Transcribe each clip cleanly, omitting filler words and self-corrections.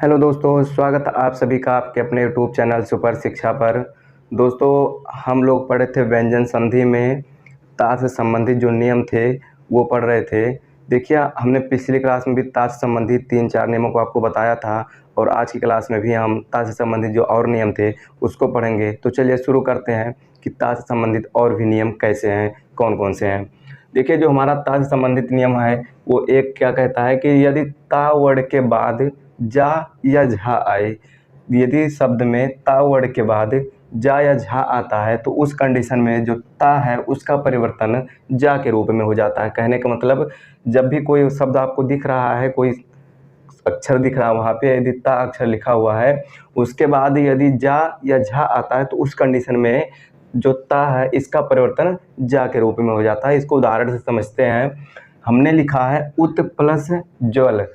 Hello दोस्तों, स्वागत है आप सभी का आपके अपने यूट्यूब चैनल सुपर शिक्षा पर। दोस्तों, हम लोग पढ़े थे व्यंजन संधि में ता से संबंधित जो नियम थे वो पढ़ रहे थे। देखिए, हमने पिछली क्लास में भी ता से संबंधित 3-4 नियमों को आपको बताया था और आज की क्लास में भी हम ता से संबंधित जो और नियम थे उसको पढ़ेंगे। तो चलिए शुरू करते हैं कि ता से संबंधित और भी नियम कैसे हैं, कौन कौन से हैं। देखिए, जो हमारा ता से संबंधित नियम है वो एक क्या कहता है कि यदि ता वर्ड के बाद जा या झा आए, यदि शब्द में ता वर्ड के बाद जा या झा आता है तो उस कंडीशन में जो ता है उसका परिवर्तन जा के रूप में हो जाता है। कहने का मतलब, जब भी कोई शब्द आपको दिख रहा है, कोई अक्षर दिख रहा है, वहाँ पे यदि ता अक्षर लिखा हुआ है, उसके बाद यदि जा या झा आता है तो उस कंडीशन में जो ता है इसका परिवर्तन जा के रूप में हो जाता है। इसको उदाहरण से समझते हैं। हमने लिखा है उत प्लस ज्वल,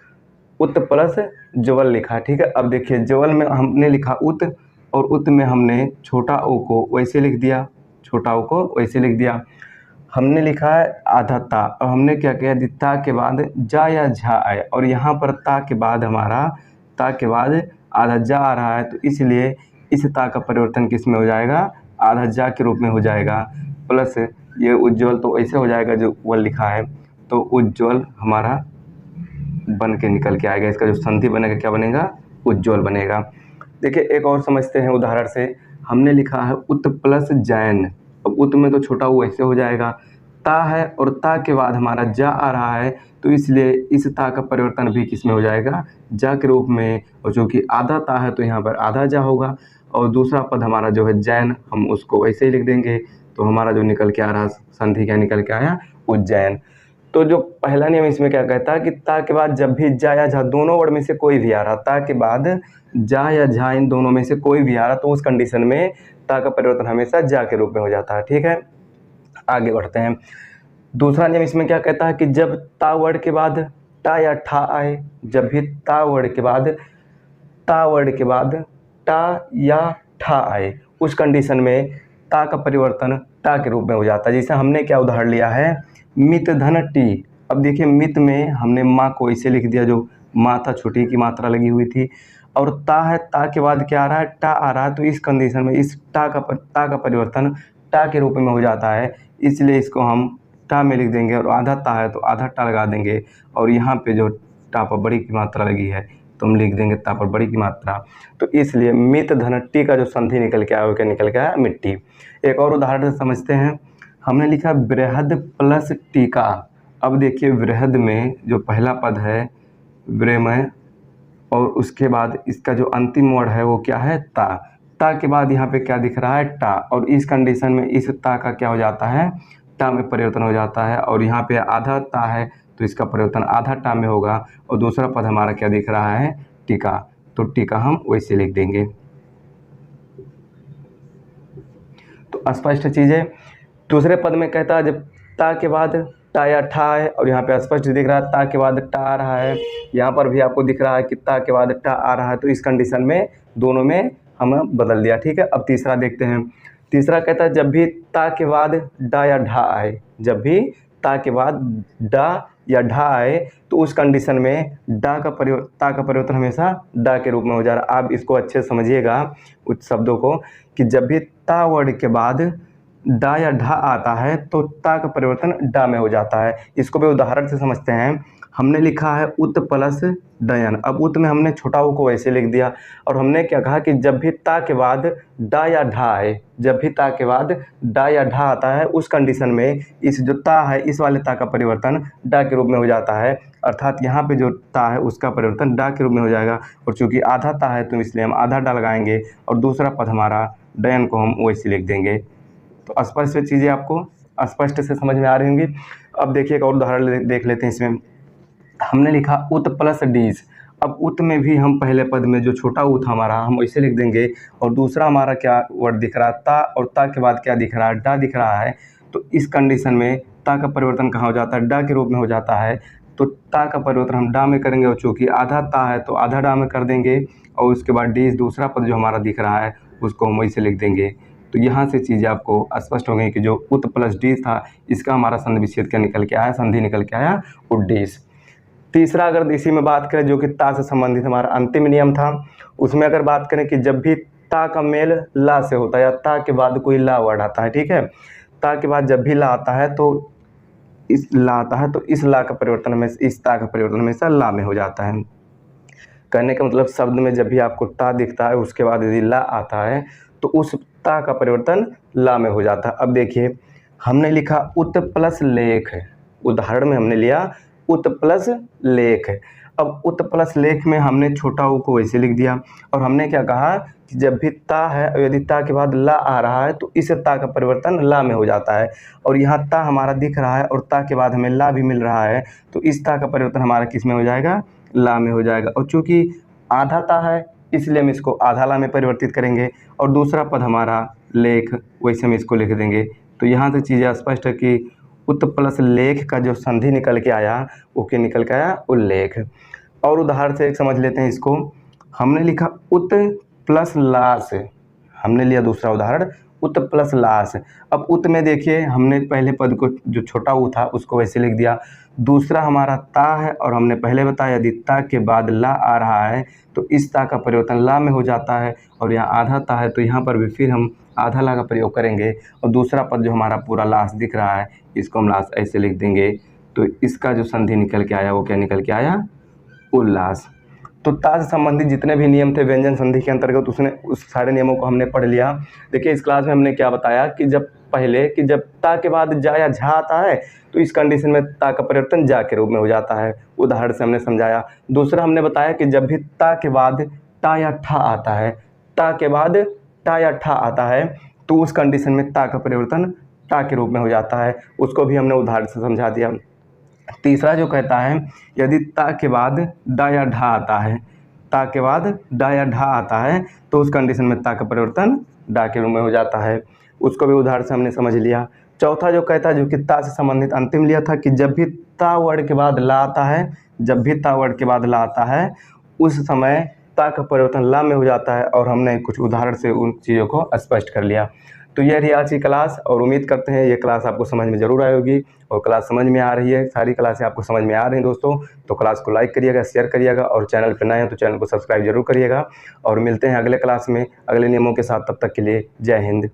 उत प्लस ज्वल लिखा, ठीक है। अब देखिए, ज्वल में हमने लिखा उत और उत में हमने छोटा ओ को वैसे लिख दिया, छोटा ओ को वैसे लिख दिया। हमने लिखा है आधा ता और हमने क्या किया, ता के बाद जा या झा आए और यहाँ पर ता के बाद हमारा ता के बाद आधा जा आ रहा है, तो इसलिए इस ता का परिवर्तन किस में हो जाएगा, आधा जा के रूप में हो जाएगा। प्लस ये उज्ज्वल तो ऐसे हो जाएगा जो वल लिखा है, तो उज्ज्वल हमारा बन के निकल के आएगा। इसका जो संधि बनेगा क्या बनेगा, उज्ज्वल बनेगा। देखिए, एक और समझते हैं उदाहरण से। हमने लिखा है उत प्लस जैन। अब उत में तो छोटा वो ऐसे हो जाएगा, ता है और ता के बाद हमारा जा आ रहा है, तो इसलिए इस ता का परिवर्तन भी किस में हो जाएगा, जा के रूप में। और चूँकि आधा ता है तो यहाँ पर आधा जा होगा और दूसरा पद हमारा जो है जैन, हम उसको वैसे ही लिख देंगे। तो हमारा जो निकल के आ रहा संधि क्या निकल के आया, उज्जैन। तो जो पहला नियम इसमें क्या कहता है कि ता के बाद जब भी जा या झा दोनों वर्ड में से कोई भी आ रहा, ता के बाद जा या झा इन दोनों में से कोई भी आ रहा, तो उस कंडीशन में ता का परिवर्तन हमेशा जा के रूप में हो जाता है, ठीक है। आगे बढ़ते हैं। दूसरा नियम इसमें क्या कहता है कि जब ता वर्ड के बाद टा या ठा आए, जब भी ता वर्ड के बाद ता वर्ड के बाद टा या ठा आए, उस कंडीशन में ता का परिवर्तन टा के रूप में हो जाता है। जैसे हमने क्या उदाहरण लिया है, मित धन टी। अब देखिए, मित में हमने माँ को इसे लिख दिया, जो माँ था छोटी की मात्रा लगी हुई थी, और ता है, ता के बाद क्या आ रहा है, टा आ रहा है, तो इस कंडीशन में इस ता का परिवर्तन टा के रूप में हो जाता है। इसलिए इसको हम टा में लिख देंगे और आधा ता है तो आधा टा लगा देंगे और यहाँ पे जो टा पर बड़ी की मात्रा लगी है तो हम लिख देंगे ता पर बड़ी की मात्रा। तो इसलिए मित धन टी का जो संधि निकल के आया वो क्या निकल के आया, मिट्टी। एक और उदाहरण से समझते हैं। हमने लिखा बृहद प्लस टीका। अब देखिए, बृहद में जो पहला पद है ब्रेमय और उसके बाद इसका जो अंतिम वर्ड है वो क्या है, ता। ता के बाद यहाँ पे क्या दिख रहा है, टा, और इस कंडीशन में इस ता का क्या हो जाता है, टा में परिवर्तन हो जाता है। और यहाँ पे आधा ता है तो इसका परिवर्तन आधा टा में होगा और दूसरा पद हमारा क्या दिख रहा है, टीका, तो टीका हम वैसे लिख देंगे। तो स्पष्ट चीज़ है। दूसरे पद में कहता है जब ता के बाद टा या ठा है और यहाँ पे स्पष्ट दिख रहा है ता के बाद टा आ रहा है, यहाँ पर भी आपको दिख रहा है कि ता के बाद टा आ रहा है, तो इस कंडीशन में दोनों में हम बदल दिया, ठीक है। अब तीसरा देखते हैं। तीसरा कहता है जब भी ता के बाद डा या ढा आए, जब भी ता के बाद डा या ढा आए तो उस कंडीशन में ता का परिवर्तन हमेशा डा के रूप में हो जा रहा है। आप इसको अच्छे से समझिएगा उस शब्दों को कि जब भी ता वर्ड के बाद डा या ढा आता है तो ता का परिवर्तन डा में हो जाता है। इसको भी उदाहरण से समझते हैं। हमने लिखा है उत प्लस डयन। अब उत में हमने छोटा ऊ को वैसे लिख दिया और हमने क्या कहा कि जब भी ता के बाद डा या ढा आए, जब भी ता के बाद डा या ढा आता है उस कंडीशन में इस जो ता है इस वाले ता का परिवर्तन डा के रूप में हो जाता है। अर्थात यहाँ पे जो ता है उसका परिवर्तन डा के रूप में हो जाएगा और चूँकि आधा ता है तो इसलिए हम आधा डा लगाएंगे और दूसरा पद हमारा डयन को हम वैसे लिख देंगे। तो स्पष्ट चीज़ें आपको स्पष्ट से समझ में आ रही होंगी। अब देखिए, एक और उदाहरण देख लेते हैं। इसमें हमने लिखा उत प्लस डीज। अब उत में भी हम पहले पद में जो छोटा ऊ था हमारा हम वैसे लिख देंगे और दूसरा हमारा क्या वर्ड दिख रहा है, ता, और ता के बाद क्या दिख रहा है, डा दिख रहा है। तो इस कंडीशन में ता का परिवर्तन कहाँ हो जाता है, डा के रूप में हो जाता है। तो ता का परिवर्तन हम डा में करेंगे और चूँकि आधा ता है तो आधा डा में कर देंगे और उसके बाद डीज दूसरा पद जो हमारा दिख रहा है उसको हम वैसे लिख देंगे। तो यहाँ से चीज़ें आपको स्पष्ट हो गई कि जो उत प्लस डीज था इसका हमारा संधि विच्छेद क्या निकल के आया, संधि निकल के आया उड्डीस। तीसरा अगर इसी में बात करें जो कि ता से संबंधित हमारा अंतिम नियम था, उसमें अगर बात करें कि जब भी ता का मेल ला से होता है या ता के बाद कोई ला वर्ड आता है, ठीक है, ता के बाद जब भी ला आता है तो इस ला आता है तो इस ला का परिवर्तन हमेशा इस ता का परिवर्तन हमेशा ला में हो जाता है। कहने का मतलब शब्द में जब भी आपको ता दिखता है उसके बाद यदि ला आता है तो उस ता का परिवर्तन ला में हो जाता है। अब देखिए हमने लिखा उत प्लस लेख, उदाहरण में हमने लिया उत प्लस लेख। अब उत प्लस लेख में हमने छोटा ऊ को वैसे लिख दिया और हमने क्या कहा कि जब भी ता है और यदि ता के बाद ला आ रहा है तो इस ता का परिवर्तन ला में हो जाता है। और यहाँ ता हमारा दिख रहा है और ता के बाद हमें ला भी मिल रहा है तो इस ता का परिवर्तन हमारा किस में हो जाएगा, ला में हो जाएगा। और चूँकि आधा ता है इसलिए हम इसको आधा ला में परिवर्तित करेंगे और दूसरा पद हमारा लेख, वैसे हम इसको लिख देंगे। तो यहाँ से चीज़ें स्पष्ट है कि उत प्लस लेख का जो संधि निकल के आया वो क्या निकल के आया, उल्लेख। और उदाहरण से एक समझ लेते हैं इसको। हमने लिखा उत प्लस लास, हमने लिया दूसरा उदाहरण उत प्लस लास। अब उत में देखिए हमने पहले पद को जो छोटा ऊ था उसको वैसे लिख दिया, दूसरा हमारा ता है और हमने पहले बताया यदि ता के बाद ला आ रहा है तो इस ता का परिवर्तन ला में हो जाता है। और यहाँ आधा ता है तो यहाँ पर भी फिर हम आधा ला का प्रयोग करेंगे और दूसरा पद जो हमारा पूरा लास दिख रहा है इसको हम लास ऐसे लिख देंगे। तो इसका जो संधि निकल के आया वो क्या निकल के आया, उल्लास। तो ता से संबंधित जितने भी नियम थे व्यंजन संधि के अंतर्गत उसने उस सारे नियमों को हमने पढ़ लिया। देखिए इस क्लास में हमने क्या बताया कि जब ता के बाद जा या झा आता है तो इस कंडीशन में ता का परिवर्तन जा के रूप में हो जाता है, उदाहरण से हमने समझाया। दूसरा हमने बताया कि जब भी ता के बाद ता या ठा आता है, ता के बाद ता या ठा आता है तो उस कंडीशन में ता का परिवर्तन टा के रूप में हो जाता है, उसको भी हमने उदाहरण से समझा दिया। तीसरा जो कहता है यदि ता के बाद डा या ढा आता है, ता के बाद डा या ढा आता है तो उस कंडीशन में ता का परिवर्तन डा के रूप में हो जाता है, उसको भी उदाहरण से हमने समझ लिया। चौथा जो कहता है जो कि ता से संबंधित अंतिम लिया था कि जब भी ता वर्ड के बाद ला आता है, जब भी ता वर्ड के बाद ला आता है उस समय ता का परिवर्तन ला में हो जाता है और हमने कुछ उदाहरण से उन चीज़ों को स्पष्ट कर लिया। तो यह रही आज की क्लास और उम्मीद करते हैं ये क्लास आपको समझ में ज़रूर आई होगी और क्लास समझ में आ रही है, सारी क्लासें आपको समझ में आ रही हैं दोस्तों। तो क्लास को लाइक करिएगा, शेयर करिएगा और चैनल पर नए हैं तो चैनल को सब्सक्राइब जरूर करिएगा। और मिलते हैं अगले क्लास में अगले नियमों के साथ, तब तक के लिए जय हिंद।